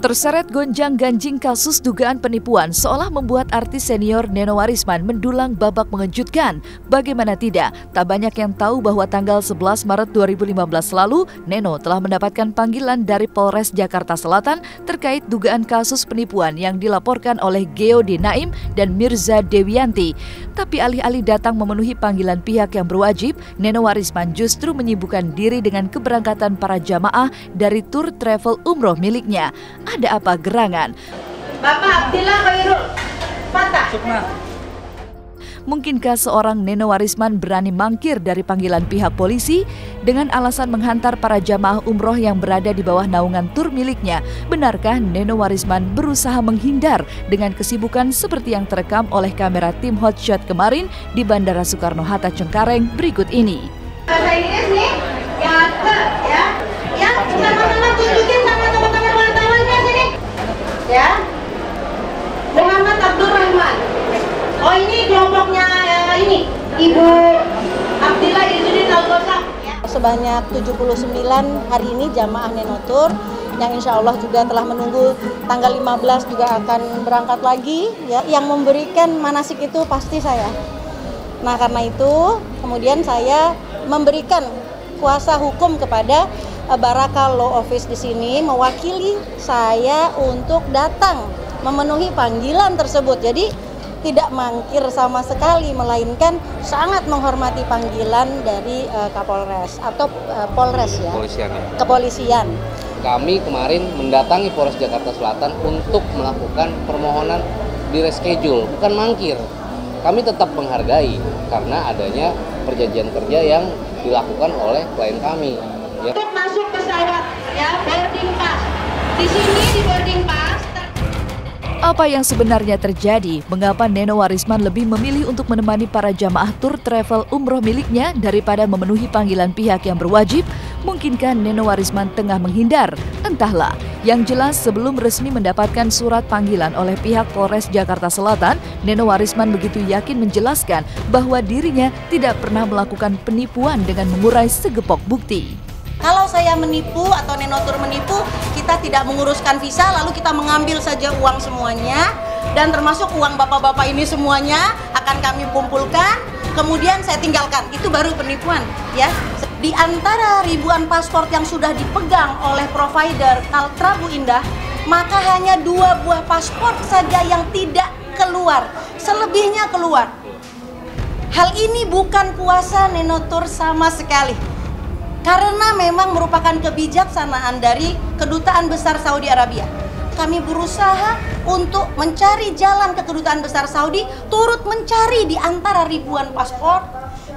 Terseret gonjang-ganjing kasus dugaan penipuan seolah membuat artis senior Neno Warisman mendulang babak mengejutkan. Bagaimana tidak, tak banyak yang tahu bahwa tanggal 11 Maret 2015 lalu, Neno telah mendapatkan panggilan dari Polres Jakarta Selatan terkait dugaan kasus penipuan yang dilaporkan oleh Geody Naim dan Mirza Dewianti. Tapi alih-alih datang memenuhi panggilan pihak yang berwajib, Neno Warisman justru menyibukkan diri dengan keberangkatan para jamaah dari tur travel umroh miliknya. Ada apa gerangan? Bapak Abdillah Khairul, Patah. Mungkinkah seorang Neno Warisman berani mangkir dari panggilan pihak polisi dengan alasan menghantar para jamaah umroh yang berada di bawah naungan tur miliknya? Benarkah Neno Warisman berusaha menghindar dengan kesibukan seperti yang terekam oleh kamera tim Hotshot kemarin di Bandara Soekarno-Hatta Cengkareng berikut ini? Bahasa Inggris nih, yang ya, sama-sama tunjukin sama teman-teman wartawannya sini, ya. Muhammad Abdul Rahman. Oh ini kelompoknya ini Ibu Abdillah Izzuddin Al-Ghosaq. Sebanyak 79 hari ini jamaah Neno Tour yang insya Allah juga telah menunggu tanggal 15 juga akan berangkat lagi. Ya, yang memberikan manasik itu pasti saya. Nah karena itu kemudian saya memberikan kuasa hukum kepada Baraka Law Office di sini mewakili saya untuk datang memenuhi panggilan tersebut. Jadi tidak mangkir sama sekali, melainkan sangat menghormati panggilan dari Kapolres atau Polres ya. Kepolisian. Kami kemarin mendatangi Polres Jakarta Selatan untuk melakukan permohonan di reschedule, bukan mangkir. Kami tetap menghargai karena adanya perjanjian kerja yang dilakukan oleh klien kami. Ya. Untuk masuk pesawat, ya boarding pass. Di sini di boarding pass. Apa yang sebenarnya terjadi? Mengapa Neno Warisman lebih memilih untuk menemani para jamaah tur travel umroh miliknya daripada memenuhi panggilan pihak yang berwajib? Mungkinkah Neno Warisman tengah menghindar? Entahlah. Yang jelas sebelum resmi mendapatkan surat panggilan oleh pihak Polres Jakarta Selatan, Neno Warisman begitu yakin menjelaskan bahwa dirinya tidak pernah melakukan penipuan dengan mengurai segepok bukti. Kalau saya menipu atau Neno Tour menipu, kita tidak menguruskan visa, lalu kita mengambil saja uang semuanya, dan termasuk uang bapak-bapak ini semuanya akan kami kumpulkan, kemudian saya tinggalkan. Itu baru penipuan, ya. Di antara ribuan paspor yang sudah dipegang oleh provider Kaltra Bu Indah, maka hanya 2 buah paspor saja yang tidak keluar, selebihnya keluar. Hal ini bukan kuasa Neno Tour sama sekali. Karena memang merupakan kebijaksanaan dari Kedutaan Besar Saudi Arabia. Kami berusaha untuk mencari jalan ke Kedutaan Besar Saudi, turut mencari di antara ribuan paspor,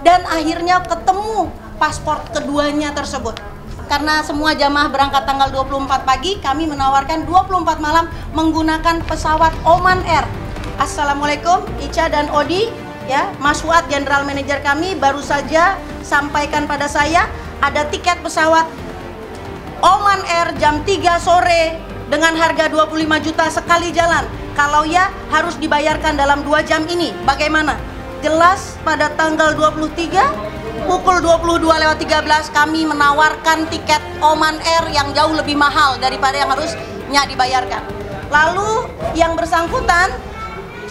dan akhirnya ketemu paspor keduanya tersebut. Karena semua jamaah berangkat tanggal 24 pagi, kami menawarkan 24 malam menggunakan pesawat Oman Air. Assalamualaikum, Ica dan Odi, ya, Mas Fuad, General Manager kami, baru saja sampaikan pada saya, ada tiket pesawat Oman Air jam 3 sore dengan harga 25 juta sekali jalan. Kalau ya harus dibayarkan dalam 2 jam ini. Bagaimana? Jelas pada tanggal 23 pukul 22.13 kami menawarkan tiket Oman Air yang jauh lebih mahal daripada yang harusnya dibayarkan. Lalu yang bersangkutan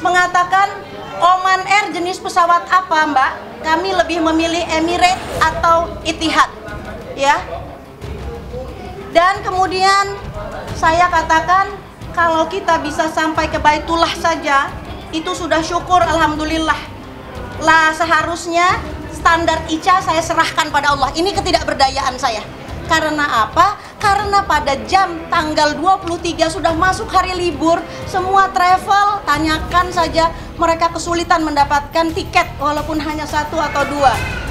mengatakan, Oman Air jenis pesawat apa Mbak? Kami lebih memilih Emirates atau Etihad, ya. Dan kemudian saya katakan kalau kita bisa sampai ke Baitullah saja itu sudah syukur, alhamdulillah. Lah seharusnya standar Ica saya serahkan pada Allah. Ini ketidakberdayaan saya. Karena apa? Karena pada jam tanggal 23 sudah masuk hari libur, semua travel, tanyakan saja, mereka kesulitan mendapatkan tiket walaupun hanya 1 atau 2.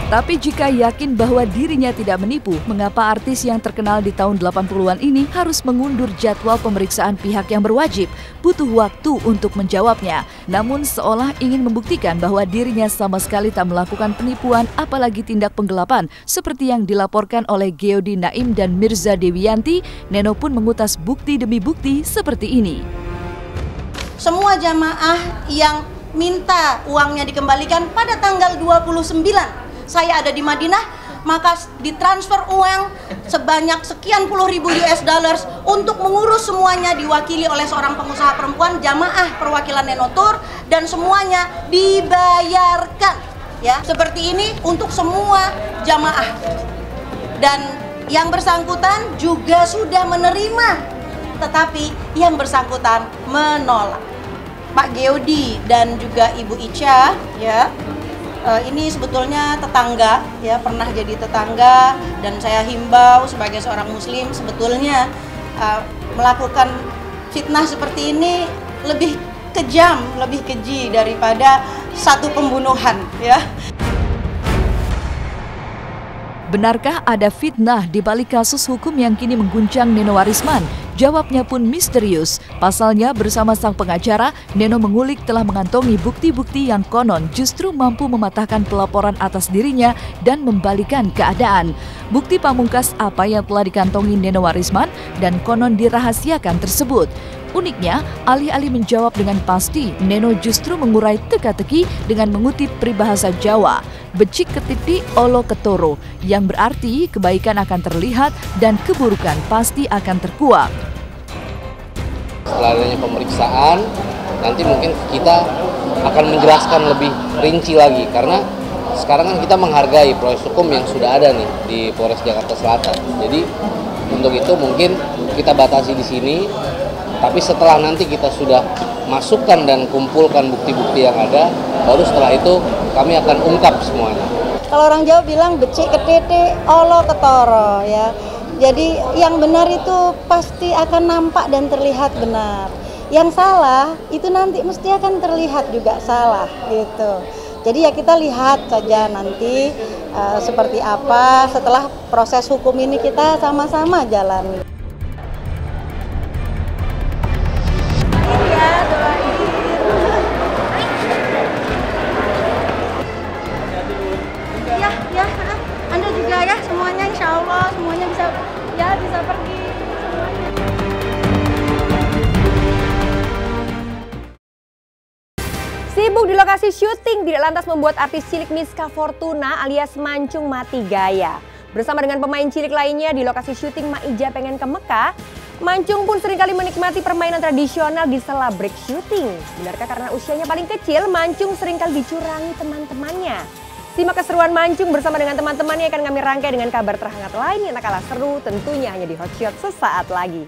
Tapi jika yakin bahwa dirinya tidak menipu, mengapa artis yang terkenal di tahun 80-an ini harus mengundur jadwal pemeriksaan pihak yang berwajib? Butuh waktu untuk menjawabnya. Namun seolah ingin membuktikan bahwa dirinya sama sekali tak melakukan penipuan apalagi tindak penggelapan seperti yang dilaporkan oleh Geody Naim dan Mirza Dewianti, Neno pun mengutas bukti demi bukti seperti ini. Semua jamaah yang minta uangnya dikembalikan pada tanggal 29, saya ada di Madinah, maka ditransfer uang sebanyak sekian puluh ribu US dollars untuk mengurus semuanya, diwakili oleh seorang pengusaha perempuan, jamaah perwakilan Nenotur, dan semuanya dibayarkan ya seperti ini untuk semua jamaah. Dan yang bersangkutan juga sudah menerima, tetapi yang bersangkutan menolak. Pak Geodi dan juga Ibu Ica ya, ini sebetulnya tetangga ya, pernah jadi tetangga, dan saya himbau sebagai seorang muslim sebetulnya melakukan fitnah seperti ini lebih kejam, lebih keji daripada satu pembunuhan ya. Benarkah ada fitnah di balik kasus hukum yang kini mengguncang Neno Warisman? Jawabnya pun misterius. Pasalnya bersama sang pengacara, Neno mengulik telah mengantongi bukti-bukti yang konon justru mampu mematahkan pelaporan atas dirinya dan membalikan keadaan. Bukti pamungkas apa yang telah dikantongi Neno Warisman dan konon dirahasiakan tersebut. Uniknya, alih-alih menjawab dengan pasti, Neno justru mengurai teka-teki dengan mengutip peribahasa Jawa, becik ketiti olo ketoro, yang berarti kebaikan akan terlihat dan keburukan pasti akan terkuak. Setelah adanya pemeriksaan, nanti mungkin kita akan menjelaskan lebih rinci lagi, karena sekarang kan kita menghargai proses hukum yang sudah ada nih di Polres Jakarta Selatan. Jadi untuk itu mungkin kita batasi di sini. Tapi setelah nanti kita sudah masukkan dan kumpulkan bukti-bukti yang ada, baru setelah itu kami akan ungkap semuanya. Kalau orang Jawa bilang becik ketete olo ketoro ya. Jadi yang benar itu pasti akan nampak dan terlihat benar. Yang salah itu nanti mesti akan terlihat juga salah gitu. Jadi ya kita lihat saja nanti seperti apa setelah proses hukum ini kita sama-sama jalani. Ya, Anda juga ya, semuanya insya Allah semuanya bisa pergi semuanya. Sibuk di lokasi syuting tidak lantas membuat artis cilik Miska Fortuna alias Mancung mati gaya. Bersama dengan pemain cilik lainnya di lokasi syuting Maija Pengen ke Mekah, Mancung pun seringkali menikmati permainan tradisional di sela break syuting. Benarkah karena usianya paling kecil, Mancung seringkali dicurangi teman-temannya? Simak keseruan Mancung bersama dengan teman-temannya akan kami rangkai dengan kabar terhangat lain yang tak kalah seru tentunya hanya di Hot Shot sesaat lagi.